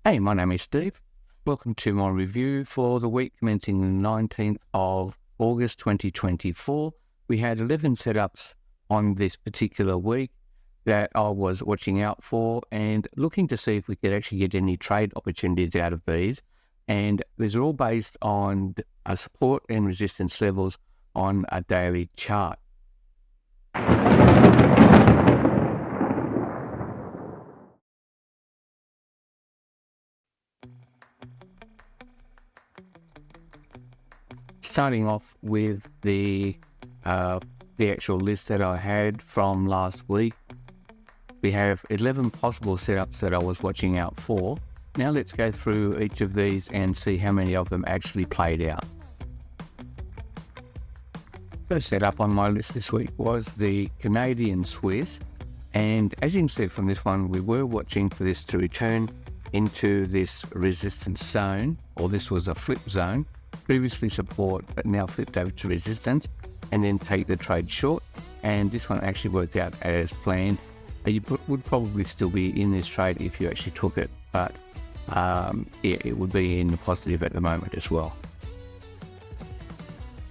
Hey, my name is Steve. Welcome to my review for the week commencing the 19th of August 2024. We had 11 setups on this particular week that I was watching out for and looking to see if we could actually get any trade opportunities out of these. And these are all based on support and resistance levels on a daily chart. Starting off with the actual list that I had from last week, we have 11 possible setups that I was watching out for. Now let's go through each of these and see how many of them actually played out. First setup on my list this week was the Canadian Swiss, and as you can see from this one, we were watching for this to return into this resistance zone, or this was a flip zone, previously support but now flipped over to resistance, and then take the trade short. And this one actually worked out as planned. You would probably still be in this trade if you actually took it, but it would be in the positive at the moment as well.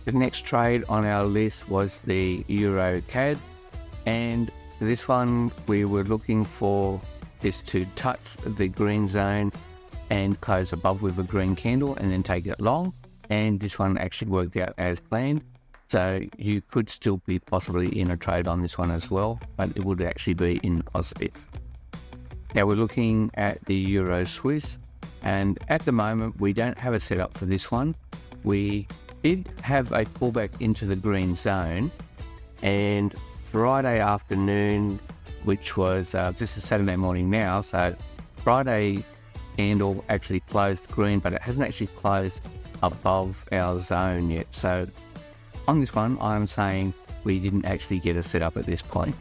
The next trade on our list was the Euro CAD, and this one we were looking for this to touch the green zone and close above with a green candle and then take it long, and this one actually worked out as planned. So you could still be possibly in a trade on this one as well, but it would actually be in the positive. Now we're looking at the Euro Swiss, and at the moment we don't have a setup for this one. We did have a pullback into the green zone, and Friday afternoon, which was, this is Saturday morning now, so Friday candle actually closed green, but it hasn't actually closed above our zone yet. So on this one, I'm saying we didn't actually get a setup at this point.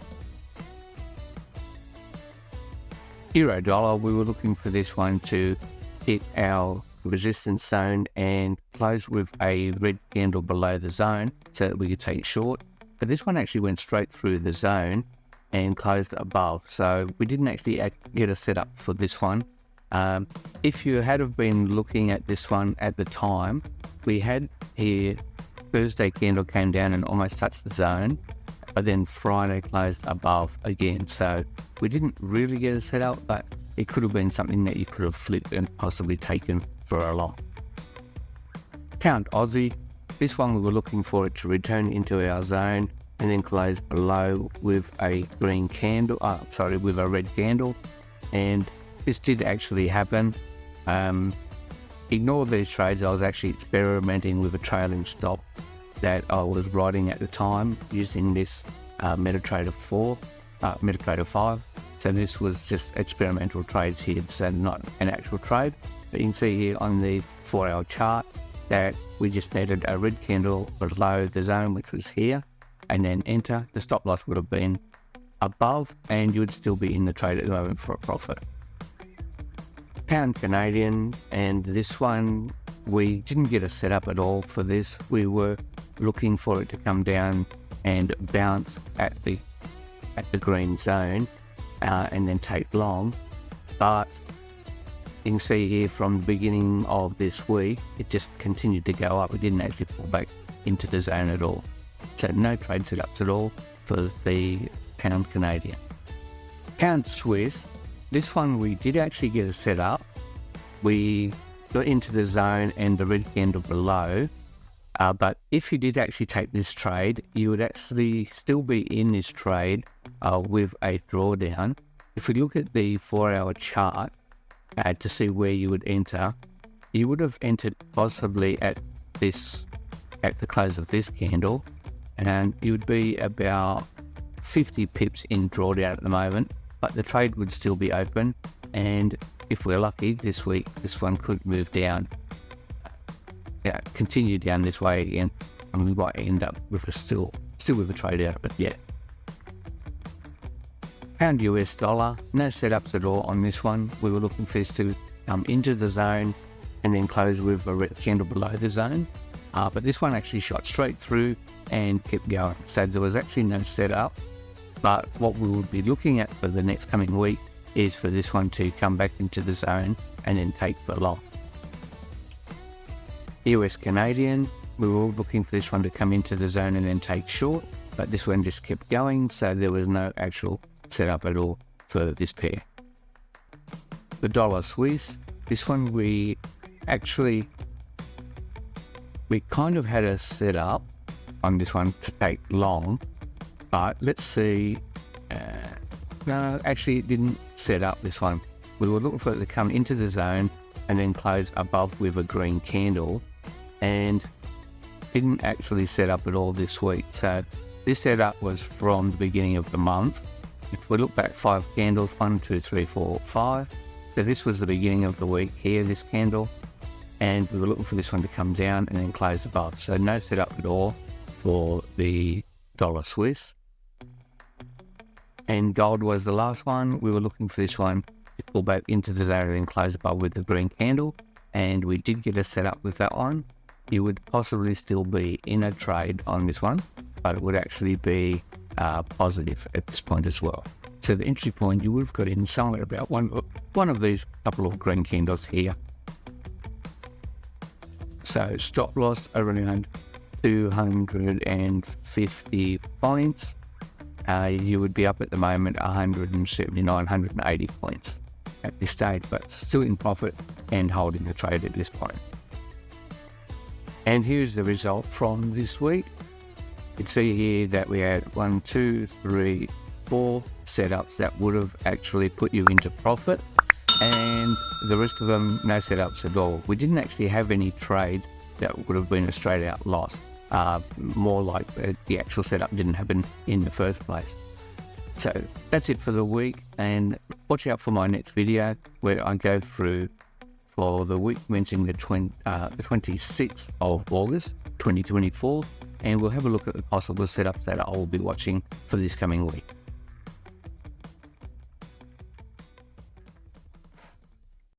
Euro dollar, we were looking for this one to hit our resistance zone and close with a red candle below the zone so that we could take short. But this one actually went straight through the zone and closed above. So we didn't actually get a setup for this one. If you had have been looking at this one at the time, we had here Thursday candle came down and almost touched the zone, but then Friday closed above again. So we didn't really get a setup, but it could have been something that you could have flipped and possibly taken for a long. Pound Aussie, this one we were looking for it to return into our zone and then close below with a green candle, with a red candle, and this did actually happen. Ignore these trades. I was actually experimenting with a trailing stop that I was riding at the time using this MetaTrader 5. So this was just experimental trades here, so not an actual trade. But you can see here on the 4-hour chart that we just needed a red candle below the zone, which was here, and then enter. The stop loss would have been above, and you would still be in the trade at the moment for a profit. Pound Canadian, and this one we didn't get a setup at all for this. We were looking for it to come down and bounce at the green zone and then take long, but you can see here from the beginning of this week it just continued to go up. It didn't actually pull back into the zone at all, so no trade setups at all for the Pound Canadian. Pound Swiss, this one we did actually get a setup. We got into the zone and the red candle below, but if you did actually take this trade, you would actually still be in this trade with a drawdown. If we look at the 4-hour chart to see where you would enter, you would have entered possibly at the close of this candle, and you would be about 50 pips in drawdown at the moment, but the trade would still be open. And if we're lucky this week, this one could move down, continue down this way again, and we might end up with still with a trade out of it yet. Pound US dollar, no setups at all on this one. We were looking for this to come into the zone and then close with a red candle below the zone, but this one actually shot straight through and kept going. So there was actually no setup, but what we will be looking at for the next coming week is for this one to come back into the zone and then take for long. US Canadian, we were looking for this one to come into the zone and then take short, but this one just kept going, so there was no actual setup at all for this pair. The dollar Swiss, this one we kind of had a setup on this one to take long, but let's see. No, actually it didn't set up this one. We were looking for it to come into the zone and then close above with a green candle, and didn't actually set up at all this week. So this setup was from the beginning of the month. If we look back 5 candles, 1, 2, 3, 4, 5. So this was the beginning of the week here, this candle, and we were looking for this one to come down and then close above. So no setup at all for the dollar Swiss. And gold was the last one. We were looking for this one to pull back into the zone and close above with the green candle, and we did get a setup with that one. You would possibly still be in a trade on this one, but it would actually be positive at this point as well. So the entry point, you would have got in somewhere about one of these couple of green candles here. So stop loss around 250 points. You would be up at the moment 179, 180 points at this stage, but still in profit and holding the trade at this point. And here's the result from this week. You can see here that we had 1, 2, 3, 4 setups that would have actually put you into profit, and the rest of them no setups at all. We didn't actually have any trades that would have been a straight out loss. More like the actual setup didn't happen in the first place. So that's it for the week, and watch out for my next video where I go through for the week commencing the 26th of August 2024, and we'll have a look at the possible setups that I will be watching for this coming week.